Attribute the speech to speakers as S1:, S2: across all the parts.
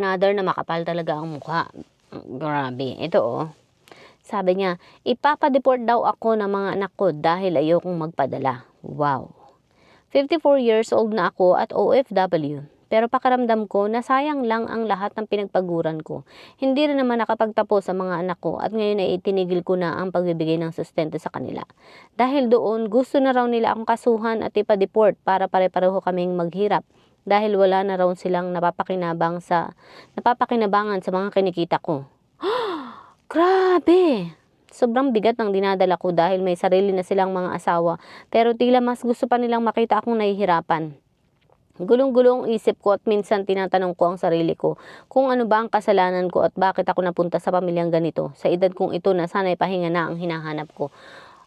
S1: Another na makapal talaga ang mukha. Grabe. Ito oh. Sabi niya, ipapadeport daw ako ng mga anak ko dahil ayokong magpadala. Wow. 54 years old na ako at OFW. Pero pakiramdam ko na sayang lang ang lahat ng pinagpaguran ko. Hindi rin naman nakapagtapos sa mga anak ko at ngayon ay itinigil ko na ang pagbibigay ng sustento sa kanila. Dahil doon, gusto na raw nila akong kasuhan at ipa-deport para pare-pareho kaming maghirap. Dahil wala na raw silang napapakinabangan sa mga kinikita ko. Grabe! Sobrang bigat ng dinadala ko dahil may sarili na silang mga asawa. Pero tila mas gusto pa nilang makita akong nahihirapan. Gulong-gulong isip ko at minsan tinatanong ko ang sarili ko kung ano ba ang kasalanan ko at bakit ako napunta sa pamilyang ganito. Sa edad kong ito na sana'y pahinga na ang hinahanap ko.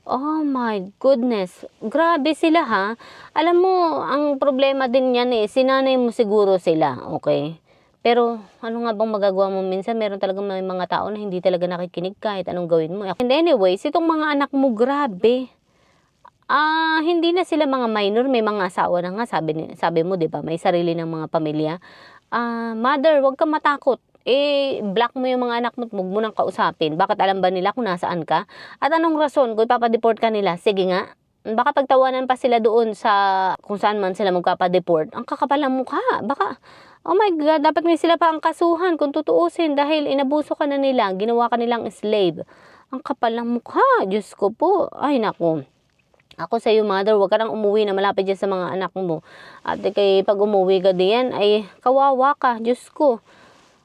S1: Oh my goodness, grabe sila ha. Alam mo, ang problema din yan sinanay mo siguro sila, okay? Pero ano nga bang magagawa mo? Minsan meron talagang may mga tao na hindi talaga nakikinig kahit anong gawin mo. And anyways, itong mga anak mo, grabe. Hindi na sila mga minor, may mga asawa na nga, sabi mo, 'di ba? May sarili ng mga pamilya. Mother, wag kang matakot. Block mo yung mga anak mo, huwag mo nang kausapin. Bakit alam ba nila kung nasaan ka? At anong rason kung ipapadeport ka nila? Sige nga. Baka pagtawanan pa sila doon sa kung saan man sila magpapadeport. Ang kakapal ng mukha. Baka, oh my God, dapat may sila pa ang kasuhan kung tutuusin dahil inabuso ka na nila, ginawa ka nilang slave. Ang kapal ng mukha. Diyos ko po. Ay, naku. Ako sa iyo, mother, huwag ka nang umuwi na malapit dyan sa mga anak mo. At kay pag umuwi ka diyan, ay kawawa ka. Diyos ko.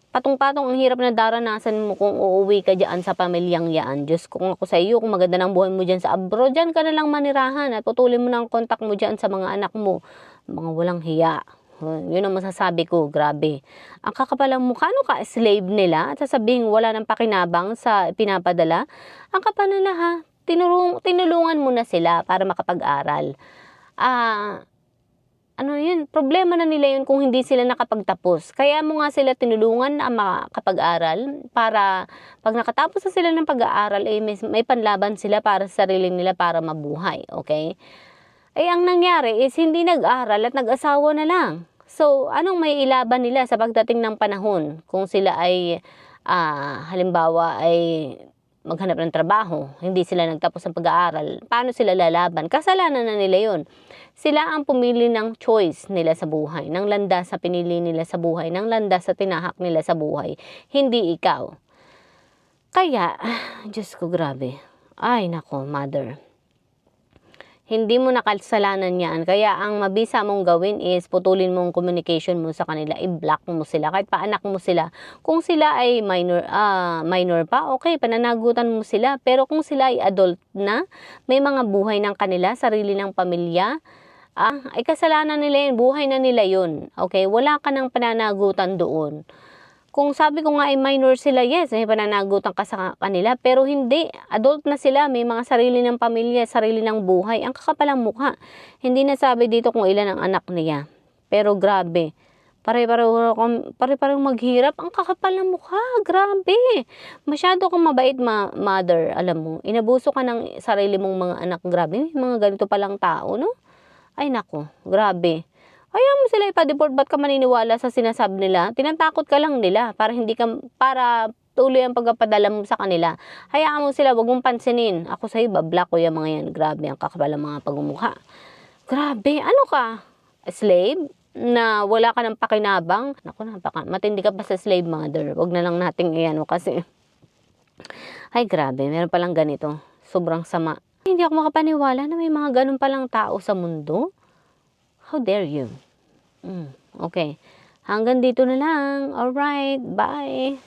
S1: Patong-patong ang hirap na daranasan mo kung uuwi ka dyan sa pamilyang yan. Diyos ko, kung ako sa iyo, kung maganda ng buhay mo dyan sa abroad, dyan ka na lang manirahan at putulin mo na ang kontak mo dyan sa mga anak mo. Mga walang hiya. Yun ang masasabi ko, grabe. Ang kakapalang mukha, ano ka, slave nila? At sasabihin wala ng pakinabang sa pinapadala? Ang kapal nila ha. Tinulungan mo na sila para makapag-aral. Ano yun? Problema na nila yun kung hindi sila nakapagtapos. Kaya mo nga sila tinulungan na makapag-aral para pag nakatapos na sila ng pag-aaral, may panlaban sila para sa sarili nila para mabuhay. Okay? Ang nangyari is hindi nag-aral at nag-asawa na lang. So, anong may ilaban nila sa pagdating ng panahon? Kung sila ay, halimbawa ay maghanap ng trabaho, hindi sila nagtapos ng pag-aaral, paano sila lalaban? Kasalanan na nila yun. Sila ang pumili ng choice nila sa buhay, ng landas sa pinili nila sa buhay, ng landas sa tinahak nila sa buhay, hindi ikaw. Kaya, Diyos ko, grabe. Ay, nako, mother. Hindi mo nakasalanan yan. Kaya ang mabisa mong gawin is putulin mong communication mo sa kanila. I-block mo sila. Kahit paanak mo sila. Kung sila ay minor pa, okay, pananagutan mo sila. Pero kung sila ay adult na, may mga buhay ng kanila, sarili ng pamilya, ay kasalanan nila yun. Buhay na nila yun. Okay, wala ka ng pananagutan doon. Kung sabi ko nga ay minor sila, yes, may pananagutan ka sa kanila, pero hindi. Adult na sila, may mga sarili ng pamilya, sarili ng buhay. Ang kakapalang mukha. Hindi na sabi dito kung ilan ang anak niya. Pero grabe. Pare-pareho maghirap. Ang kakapal ng mukha. Grabe. Masyado kang mabait, mother. Alam mo, inabuso ka ng sarili mong mga anak. Grabe, may mga ganito palang tao, no? Ay, nako. Grabe. Ayaw mo sila ipa-deport, ba't ka maniniwala sa sinasabi nila? Tinatakot ka lang nila para tuloy ang pagpapadala mo sa kanila. Hayaan mo sila, wag mong pansinin. Ako sa'yo, bablock ko yung mga yan. Grabe, ang kakapal ng mga pagmumukha. Grabe, ano ka? Slave? Na wala ka ng pakinabang? Naku, matindi ka pa sa slave, mother. Wag na lang nating iyan kasi. Ay, grabe, meron palang ganito. Sobrang sama. Hindi ako makapaniwala na may mga ganun palang tao sa mundo. How dare you? Okay. Hanggang dito na lang. Alright. Bye.